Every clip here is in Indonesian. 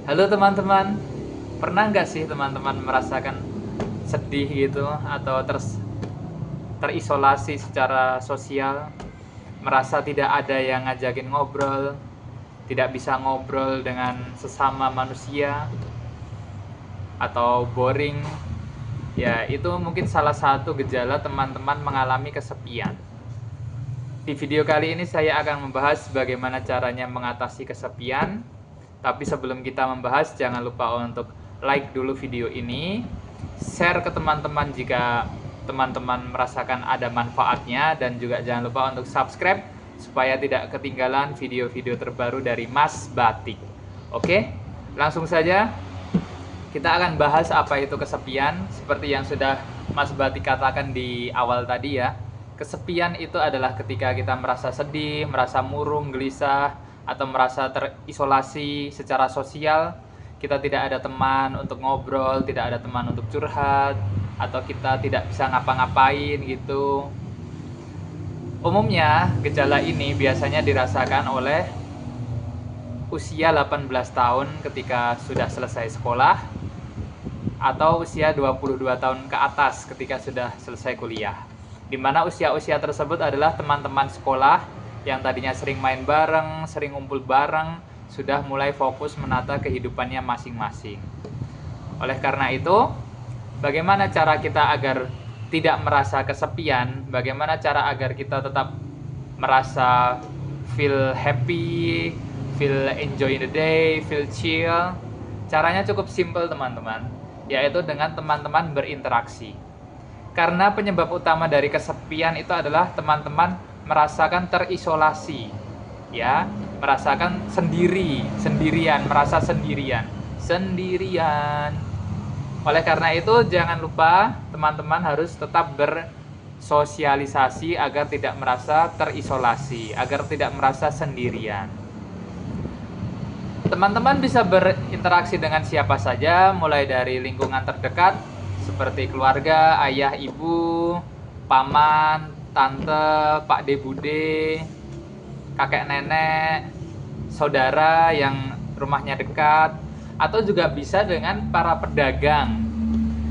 Halo teman-teman, pernah nggak sih teman-teman merasakan sedih gitu atau terisolasi secara sosial, merasa tidak ada yang ngajakin ngobrol, tidak bisa ngobrol dengan sesama manusia, atau boring? Ya, itu mungkin salah satu gejala teman-teman mengalami kesepian. Di video kali ini saya akan membahas bagaimana caranya mengatasi kesepian. Tapi sebelum kita membahas, jangan lupa untuk like dulu video ini, share ke teman-teman jika teman-teman merasakan ada manfaatnya, dan juga jangan lupa untuk subscribe supaya tidak ketinggalan video-video terbaru dari Mas Batik. Oke, langsung saja kita akan bahas apa itu kesepian. Seperti yang sudah Mas Batik katakan di awal tadi ya, kesepian itu adalah ketika kita merasa sedih, merasa murung, gelisah, atau merasa terisolasi secara sosial. Kita tidak ada teman untuk ngobrol, tidak ada teman untuk curhat, atau kita tidak bisa ngapa-ngapain gitu. Umumnya gejala ini biasanya dirasakan oleh usia 18 tahun ketika sudah selesai sekolah, atau usia 22 tahun ke atas ketika sudah selesai kuliah. Di mana usia-usia tersebut adalah teman-teman sekolah yang tadinya sering main bareng, sering ngumpul bareng, sudah mulai fokus menata kehidupannya masing-masing. Oleh karena itu, bagaimana cara kita agar tidak merasa kesepian? Bagaimana cara agar kita tetap merasa feel happy, feel enjoy the day, feel chill? Caranya cukup simple teman-teman, yaitu dengan teman-teman berinteraksi. Karena penyebab utama dari kesepian itu adalah teman-teman merasakan terisolasi, ya, merasakan sendirian, merasa sendirian. Oleh karena itu, jangan lupa teman-teman harus tetap bersosialisasi agar tidak merasa terisolasi, agar tidak merasa sendirian. Teman-teman bisa berinteraksi dengan siapa saja, mulai dari lingkungan terdekat seperti keluarga, ayah, ibu, paman, tante, pak de bude, kakek nenek, saudara yang rumahnya dekat, atau juga bisa dengan para pedagang.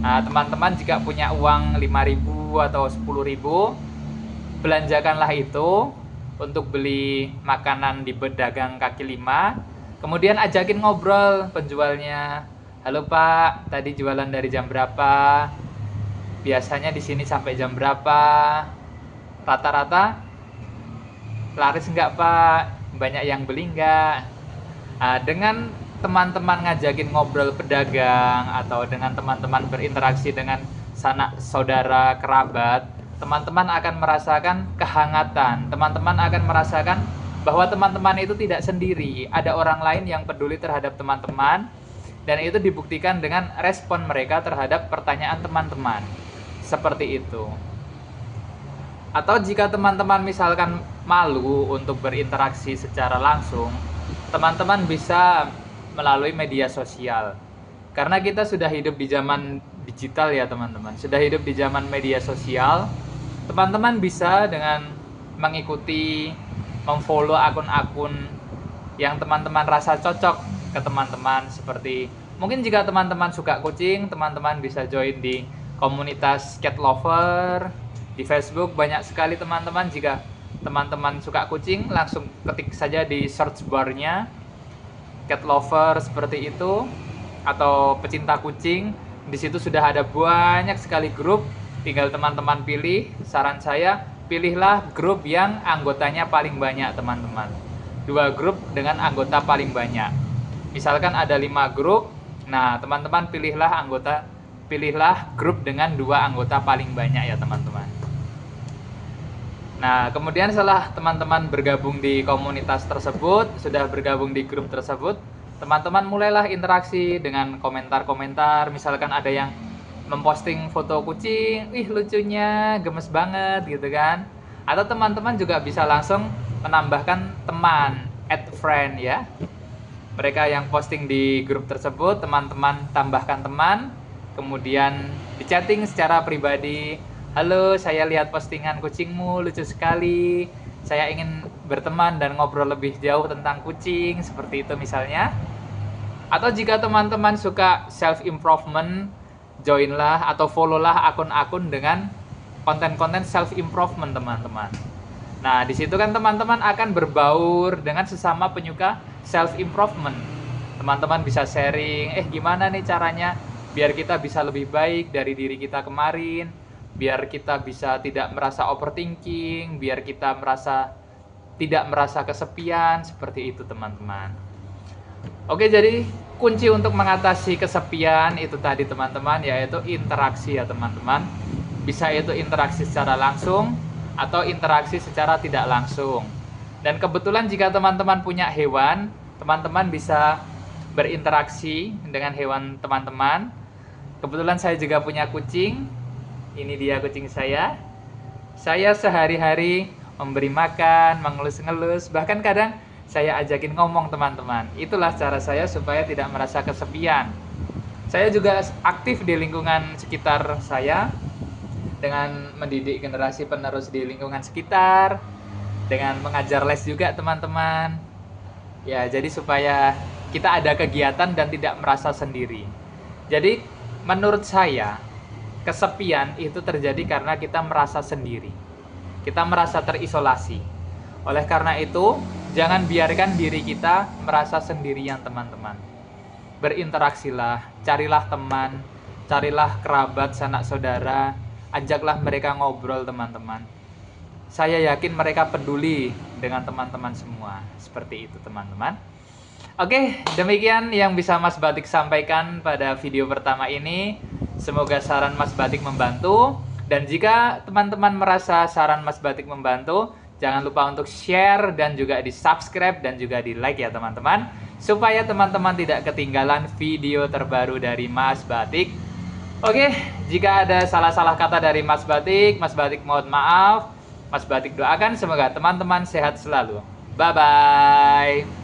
Nah, teman-teman jika punya uang 5.000 atau 10.000, belanjakanlah itu untuk beli makanan di pedagang kaki lima. Kemudian ajakin ngobrol penjualnya. Halo Pak, tadi jualan dari jam berapa? Biasanya di sini sampai jam berapa? Rata-rata laris nggak Pak? Banyak yang beli nggak? Nah, dengan teman-teman ngajakin ngobrol pedagang, atau dengan teman-teman berinteraksi dengan sanak saudara kerabat, teman-teman akan merasakan kehangatan. Teman-teman akan merasakan bahwa teman-teman itu tidak sendiri, ada orang lain yang peduli terhadap teman-teman, dan itu dibuktikan dengan respon mereka terhadap pertanyaan teman-teman. Seperti itu. Atau jika teman-teman misalkan malu untuk berinteraksi secara langsung, teman-teman bisa melalui media sosial. Karena kita sudah hidup di zaman digital ya teman-teman, sudah hidup di zaman media sosial. Teman-teman bisa dengan mengikuti, memfollow akun-akun yang teman-teman rasa cocok ke teman-teman. Seperti mungkin jika teman-teman suka kucing, teman-teman bisa join di komunitas cat lover. Di Facebook banyak sekali teman-teman. Jika teman-teman suka kucing, langsung ketik saja di search bar-nya cat lover seperti itu, atau pecinta kucing. Di situ sudah ada banyak sekali grup. Tinggal teman-teman pilih. Saran saya, pilihlah grup yang anggotanya paling banyak teman-teman. 2 grup dengan anggota paling banyak. Misalkan ada 5 grup, nah teman-teman pilihlah grup dengan 2 anggota paling banyak ya teman-teman. Nah, kemudian setelah teman-teman bergabung di komunitas tersebut, sudah bergabung di grup tersebut, teman-teman mulailah interaksi dengan komentar-komentar. Misalkan ada yang memposting foto kucing, ih lucunya, gemes banget gitu kan. Atau teman-teman juga bisa langsung menambahkan teman, add friend ya. Mereka yang posting di grup tersebut, teman-teman tambahkan teman, kemudian di-chatting secara pribadi. Halo, saya lihat postingan kucingmu, lucu sekali. Saya ingin berteman dan ngobrol lebih jauh tentang kucing, seperti itu misalnya. Atau jika teman-teman suka self improvement, joinlah atau followlah akun-akun dengan konten-konten self improvement teman-teman. Nah, di situ kan teman-teman akan berbaur dengan sesama penyuka self improvement. Teman-teman bisa sharing, gimana nih caranya biar kita bisa lebih baik dari diri kita kemarin, biar kita bisa tidak merasa overthinking, biar kita tidak merasa kesepian, seperti itu teman-teman. Oke, jadi kunci untuk mengatasi kesepian itu tadi teman-teman, yaitu interaksi ya teman-teman. Bisa itu interaksi secara langsung atau interaksi secara tidak langsung. Dan kebetulan jika teman-teman punya hewan, teman-teman bisa berinteraksi dengan hewan teman-teman. Kebetulan saya juga punya kucing. Ini dia kucing saya. Saya sehari-hari memberi makan, mengelus-ngelus, bahkan kadang saya ajakin ngomong teman-teman. Itulah cara saya supaya tidak merasa kesepian. Saya juga aktif di lingkungan sekitar saya dengan mendidik generasi penerus di lingkungan sekitar, dengan mengajar les juga teman-teman. Ya, jadi supaya kita ada kegiatan dan tidak merasa sendiri. Jadi menurut saya kesepian itu terjadi karena kita merasa sendiri. Kita merasa terisolasi. Oleh karena itu, jangan biarkan diri kita merasa sendirian teman-teman. Berinteraksilah, carilah teman, carilah kerabat, sanak saudara, ajaklah mereka ngobrol teman-teman. Saya yakin mereka peduli dengan teman-teman semua. Seperti itu teman-teman. Oke, demikian yang bisa Mas Batik sampaikan pada video pertama ini. Semoga saran Mas Batik membantu. Dan jika teman-teman merasa saran Mas Batik membantu, jangan lupa untuk share dan juga di subscribe dan juga di like ya teman-teman, supaya teman-teman tidak ketinggalan video terbaru dari Mas Batik. Oke, jika ada salah-salah kata dari Mas Batik mohon maaf. Mas Batik doakan semoga teman-teman sehat selalu. Bye-bye.